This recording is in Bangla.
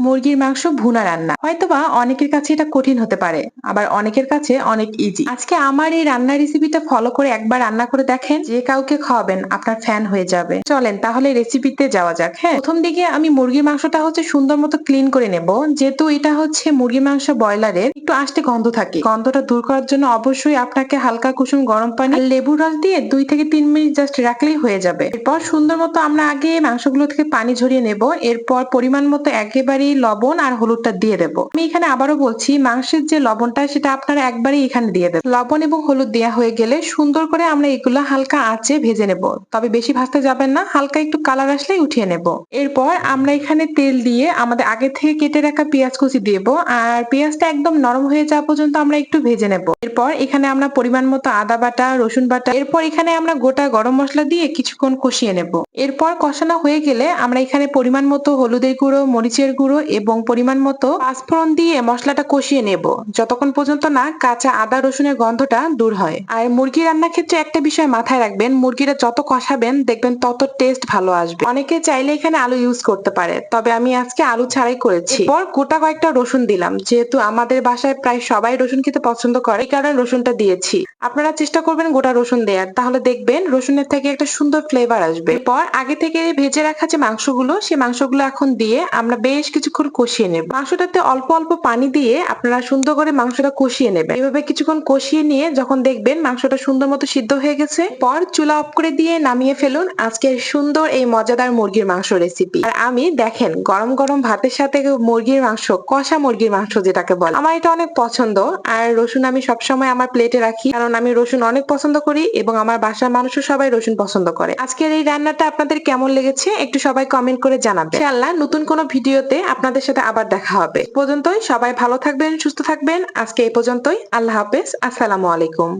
মুরগির মাংস ভুনা রান্না হয়তোবা অনেকের কাছে এটা কঠিন হতে পারে, আবার অনেকের কাছে অনেক ইজি। আজকে আমার এই রান্নার রেসিপিটা ফলো করে একবার রান্না করে দেখেন, যে কাউকে খাওয়াবেন আপনার ফ্যান হয়ে যাবে। চলেন তাহলে রেসিপিতে যাওয়া যাক। হ্যাঁ, প্রথম দিকে আমি মুরগির মাংসটা সুন্দর মতো ক্লিন করে নেব। যেহেতু এটা মুরগির মাংস ব্রয়লারের, একটু আষ্টে গন্ধ থাকে, গন্ধটা দূর করার জন্য অবশ্যই আপনাকে হালকা কুসুম গরম পানি আর লেবুর রস দিয়ে 2 থেকে 3 মিনিট জাস্ট রাখলেই হয়ে যাবে। এরপর সুন্দর মতো আমরা আগে মাংসগুলো থেকে পানি ঝরিয়ে নেব। এরপর পরিমাণ মতো একেবারে লবণ আর হলুদটা দিয়ে দেব। আমি এখানে আবারও বলছি, মাংসের যে লবণটা সেটা আপনারা একবারই এখানে দিয়ে দেবেন। লবণ এবং হলুদ দেওয়া হয়ে গেলে সুন্দর করে আমরা এগুলো হালকা আঁচে ভেজে নেব। তবে বেশি ভাজতে যাবেন না, হালকা একটু কালার আসলেই উঠিয়ে নেব। এরপর আমরা এখানে তেল দিয়ে আমাদের আগে থেকে কেটে রাখা পেঁয়াজ কুচি দেব, আর পেঁয়াজটা একদম নরম হয়ে যাওয়া পর্যন্ত আমরা একটু ভেজে নেব। এরপর এখানে আমরা পরিমাণ মতো আদা বাটা, রসুন বাটা, এরপর এখানে আমরা গোটা গরম মশলা দিয়ে কিছুক্ষণ কষিয়ে নেব। এরপর কষানো হয়ে গেলে আমরা এখানে পরিমাণ মতো হলুদের গুঁড়ো, মরিচের গুঁড়ো এবং পরিমাণ মতো পাঁচফোড়ন দিয়ে মশলাটা কষিয়ে নেব, যতক্ষণ পর্যন্ত না কাঁচা আদা রসুনের গন্ধটা দূর হয়। আর মুরগি রান্নার ক্ষেত্রে একটা বিষয় মাথায় রাখবেন, মুরগিটা যত কষাবেন দেখবেন তত টেস্ট ভালো আসবে। অনেকে চাইলে এখানে আলু ইউজ করতে পারে, তবে আমি আজকে আলু ছাড়াই করেছি। এরপর গোটা কয়েকটা রসুন দিলাম, যেহেতু আমাদের বাসায় প্রায় সবাই রসুন খেতে পছন্দ করে, এই কারণে রসুনটা দিয়েছি। আপনারা চেষ্টা করবেন গোটা রসুন দেওয়ার, তাহলে দেখবেন রসুনের থেকে একটা সুন্দর ফ্লেভার আসবে। এরপর আগে থেকে ভেজে রাখা যে মাংসগুলো, সেই মাংসগুলো এখন দিয়ে আমরা বেশ কিছুক্ষণ কষিয়ে নেব। মাংসটাতে অল্প অল্প পানি দিয়ে আপনারা সুন্দর করে মাংসটা কষিয়ে নেবেন। এভাবে কিছুক্ষণ কষিয়ে নিয়ে যখন দেখবেন মাংসটা সুন্দর মতো সিদ্ধ হয়ে গেছে, পর চুলা অফ করে দিয়ে নামিয়ে ফেলুন আজকের সুন্দর এই মজাদার মুরগির মাংস রেসিপি। আর আমি দেখেন গরম গরম ভাতের সাথে মুরগির মাংস, কষা মুরগির মাংস যেটাকে বলে, আমার এটা অনেক পছন্দ। আর রসুন আমি সবসময় আমার প্লেটে রাখি, কারণ আমি রসুন অনেক পছন্দ করি এবং আমার বাসার মানুষও সবাই রসুন পছন্দ করে। আজকের এই রান্নাটা আপনাদের কেমন লেগেছে একটু সবাই কমেন্ট করে জানাবেন। ইনশাআল্লাহ নতুন কোনো ভিডিওতে আপনাদের সাথে আবার দেখা হবে। পর্যন্তই সবাই ভালো থাকবেন, সুস্থ থাকবেন। আজকে এই পর্যন্তই। আল্লাহ হাফেজ। আসসালামু আলাইকুম।